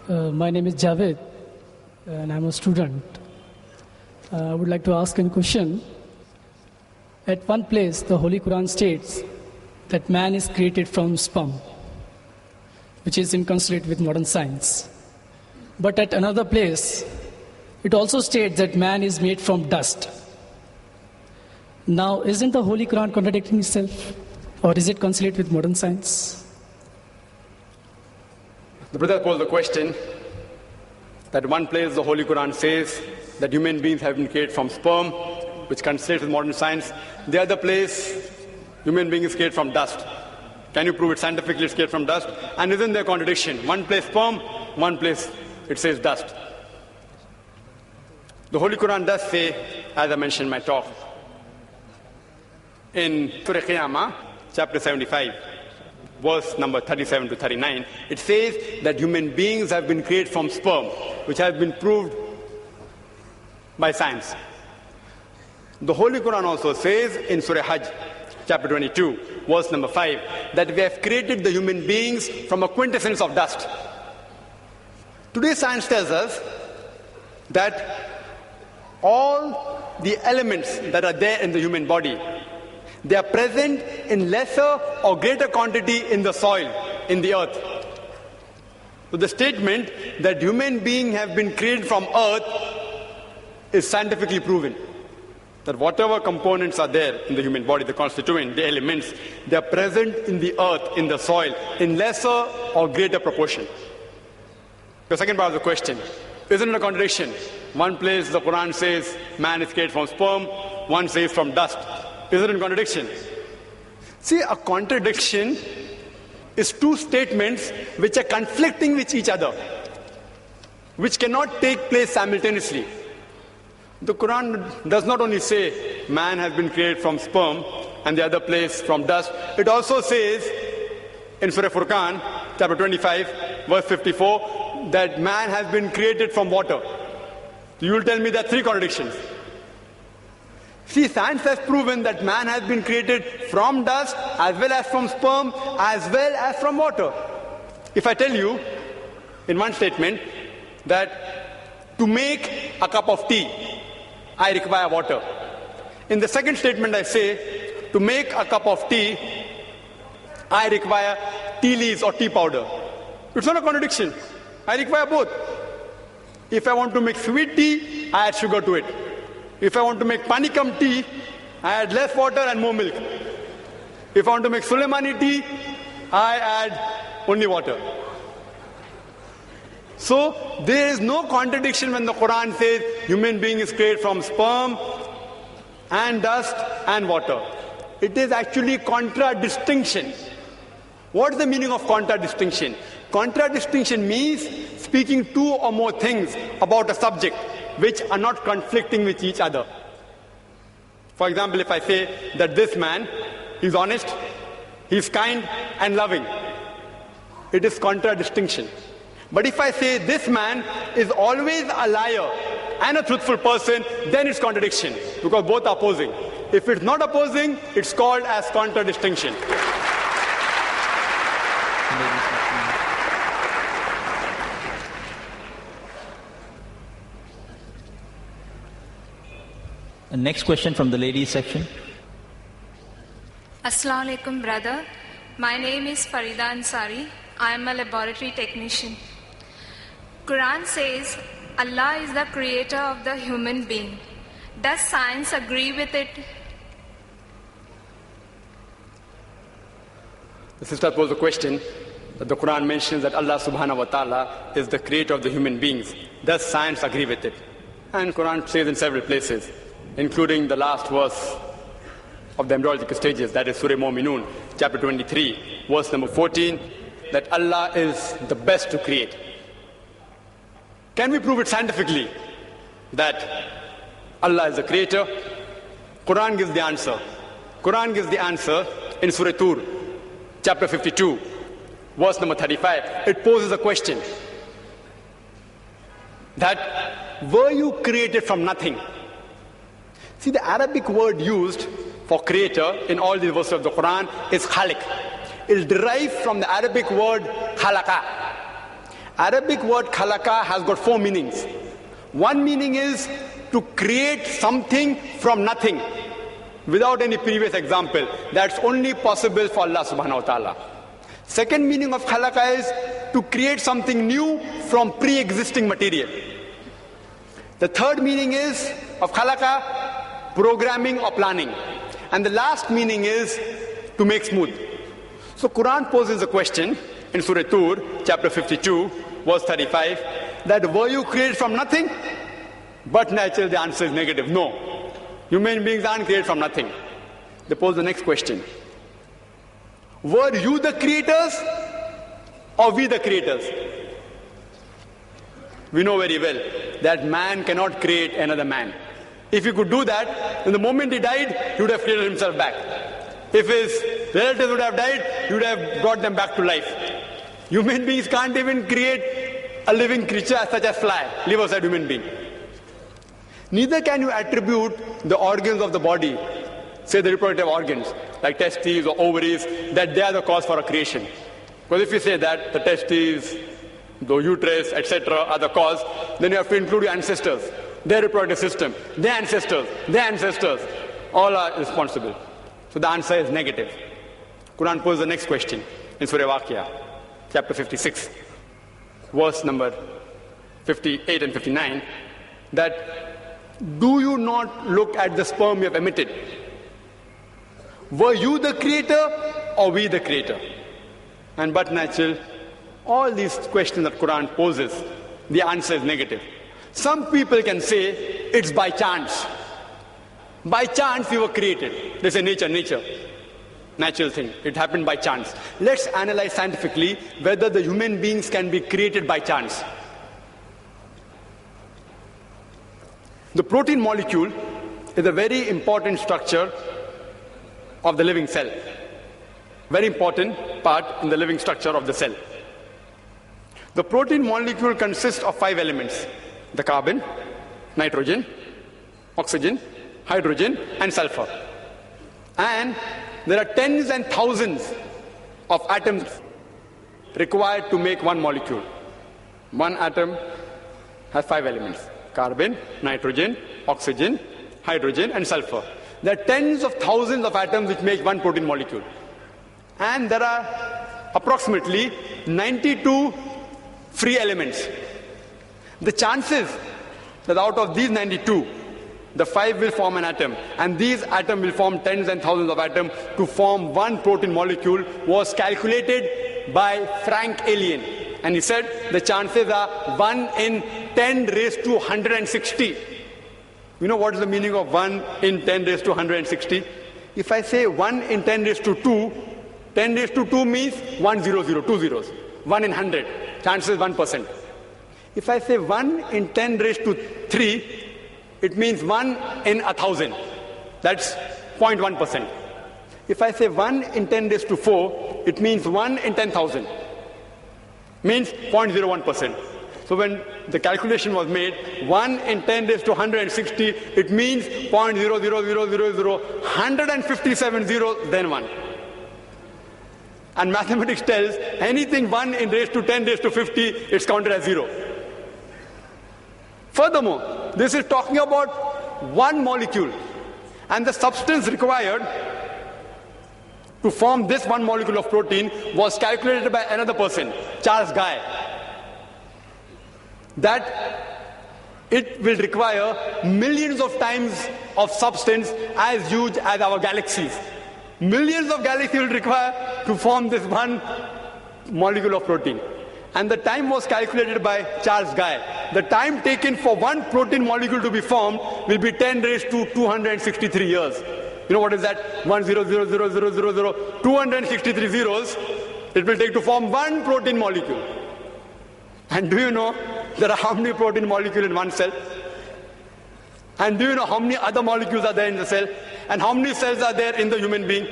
My name is Javed, and I'm a student. I would like to ask a question. At one place, the Holy Quran states that man is created from sperm, which is inconsistent with modern science. But at another place, it also states that man is made from dust. Now, isn't the Holy Quran contradicting itself? Or is it consistent with modern science? The brother posed the question that one place the Holy Quran says that human beings have been created from sperm, which coincides with modern science. The other place, human being is created from dust. Can you prove it scientifically it's created from dust? And isn't there a contradiction? One place sperm, one place it says dust. The Holy Quran does say, as I mentioned in my talk, in Surah Qiyamah, chapter 75, verse number 37 to 39, it says that human beings have been created from sperm, which has been proved by science. The Holy Quran also says in Surah Hajj, chapter 22, verse number 5, that we have created the human beings from a quintessence of dust. Today science tells us that all the elements that are there in the human body, they are present in lesser or greater quantity in the soil, in the earth. So the statement that human beings have been created from earth is scientifically proven. That whatever components are there in the human body, the constituent, the elements, they are present in the earth, in the soil, in lesser or greater proportion. The second part of the question, isn't it a contradiction? One place the Quran says man is created from sperm, one says from dust. Isn't it a contradiction? See, a contradiction is two statements which are conflicting with each other, which cannot take place simultaneously. The Quran does not only say man has been created from sperm and the other place from dust. It also says in Surah Furqan, chapter 25, verse 54, that man has been created from water. You will tell me there are three contradictions. See, science has proven that man has been created from dust, as well as from sperm, as well as from water. If I tell you in one statement that to make a cup of tea, I require water. In the second statement I say, to make a cup of tea, I require tea leaves or tea powder. It's not a contradiction. I require both. If I want to make sweet tea, I add sugar to it. If I want to make panikam tea, I add less water and more milk. If I want to make Sulaimani tea, I add only water. So there is no contradiction when the Quran says human being is created from sperm and dust and water. It is actually contradistinction. What is the meaning of contradistinction? Contradistinction means speaking two or more things about a subject which are not conflicting with each other. For example, if I say that this man is honest, he's kind and loving, it is contradistinction. But if I say this man is always a liar and a truthful person, then it's contradiction, because both are opposing. If it's not opposing, it's called as contradistinction. The next question from the ladies section. Assalamu alaikum, brother. My name is Farida Ansari. I am a laboratory technician. Quran says Allah is the creator of the human being. Does science agree with it? The sister posed a question that the Quran mentions that Allah subhanahu wa ta'ala is the creator of the human beings. Does science agree with it? And Quran says in several places, including the last verse of the embryological stages, that is Surah Mu'minun, chapter 23, verse number 14, that Allah is the best to create. Can we prove it scientifically that Allah is the creator? Quran gives the answer. Quran gives the answer in Surah Tur, chapter 52, verse number 35. It poses a question that were you created from nothing? See, the Arabic word used for creator in all these verses of the Quran is khaliq. It is derived from the Arabic word khalaqa. Arabic word khalaqa has got 4 meanings. One meaning is to create something from nothing, without any previous example. That's only possible for Allah subhanahu wa ta'ala. Second meaning of khalaqa is to create something new from pre-existing material. The third meaning is of khalaqa, programming or planning. And the last meaning is to make smooth. So Quran poses a question in Surah Tur, chapter 52, verse 35, that were you created from nothing? But naturally the answer is negative. No. Human beings aren't created from nothing. They pose the next question. Were you the creators or we the creators? We know very well that man cannot create another man. If he could do that, then the moment he died, he would have created himself back. If his relatives would have died, he would have brought them back to life. Human beings can't even create a living creature such as fly, live outside human being. Neither can you attribute the organs of the body, say the reproductive organs, like testes or ovaries, that they are the cause for a creation. Because if you say that the testes, the uterus, etc. are the cause, then you have to include your ancestors, their reproductive system, their ancestors, all are responsible. So the answer is negative. Quran poses the next question in Surah Waqia, chapter 56, verse number 58 and 59, that do you not look at the sperm you have emitted? Were you the creator or we the creator? And but natural, all these questions that Quran poses, the answer is negative. Some people can say it's by chance. By chance you were created. They say nature. Natural thing. It happened by chance. Let's analyze scientifically whether the human beings can be created by chance. The protein molecule is a very important structure of the living cell. Very important part in the living structure of the cell. The protein molecule consists of 5 elements: the carbon, nitrogen, oxygen, hydrogen, and sulfur. And there are tens and thousands of atoms required to make one molecule. One atom has 5 elements: carbon, nitrogen, oxygen, hydrogen, and sulfur. There are tens of thousands of atoms which make one protein molecule. And there are approximately 92 free elements. The chances that out of these 92, the 5 will form an atom, and these atoms will form tens and thousands of atoms to form one protein molecule was calculated by Frank Alien. And he said the chances are 1 in 10 raised to 160. You know what is the meaning of 1 in 10 raised to 160? If I say 1 in 10 raised to 2, 10 raised to 2 means 1 0 0, 2 zeros. 1 in 100, chances 1%. If I say 1 in 10 raised to 3, it means 1 in 1,000. That's 0.1%. If I say 1 in 10 raised to 4, it means 1 in 10,000. Means 0.01%. So when the calculation was made, 1 in 10 raised to 160, it means 0.00000, 157 zeros, then 1. And mathematics tells anything 1 in raised to 10 raised to 50, it's counted as 0. Furthermore, this is talking about one molecule, and the substance required to form this one molecule of protein was calculated by another person, Charles Guy, that it will require millions of times of substance as huge as our galaxies. Millions of galaxies will require to form this one molecule of protein. And the time was calculated by Charles Guy. The time taken for one protein molecule to be formed will be 10 raised to 263 years. You know what is that? 1 0 0 0 0 0 0, 263 zeros it will take to form one protein molecule. And do you know there are how many protein molecules in one cell? And do you know how many other molecules are there in the cell? And how many cells are there in the human being?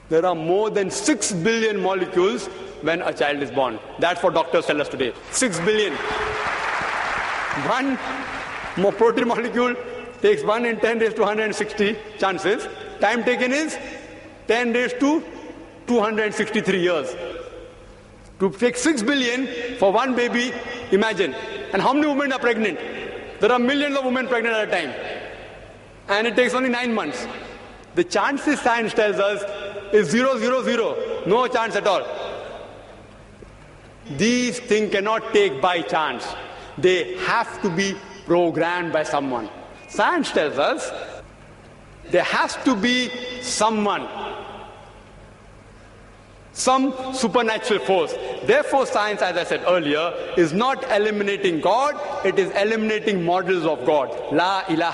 There are more than 6 billion molecules when a child is born. That's what doctors tell us today. 6 billion. One more protein molecule takes 1 in 10 raised to 160 chances. Time taken is 10 raised to 263 years To take 6 billion for one baby, imagine. And how many women are pregnant? There are millions of women pregnant at a time. And it takes only 9 months. The chances science tells us is 0, 0, 0. No chance at all. These things cannot take by chance. They have to be programmed by someone. Science tells us there has to be someone, some supernatural force. Therefore, science, as I said earlier, is not eliminating God, it is eliminating models of God. La ilaha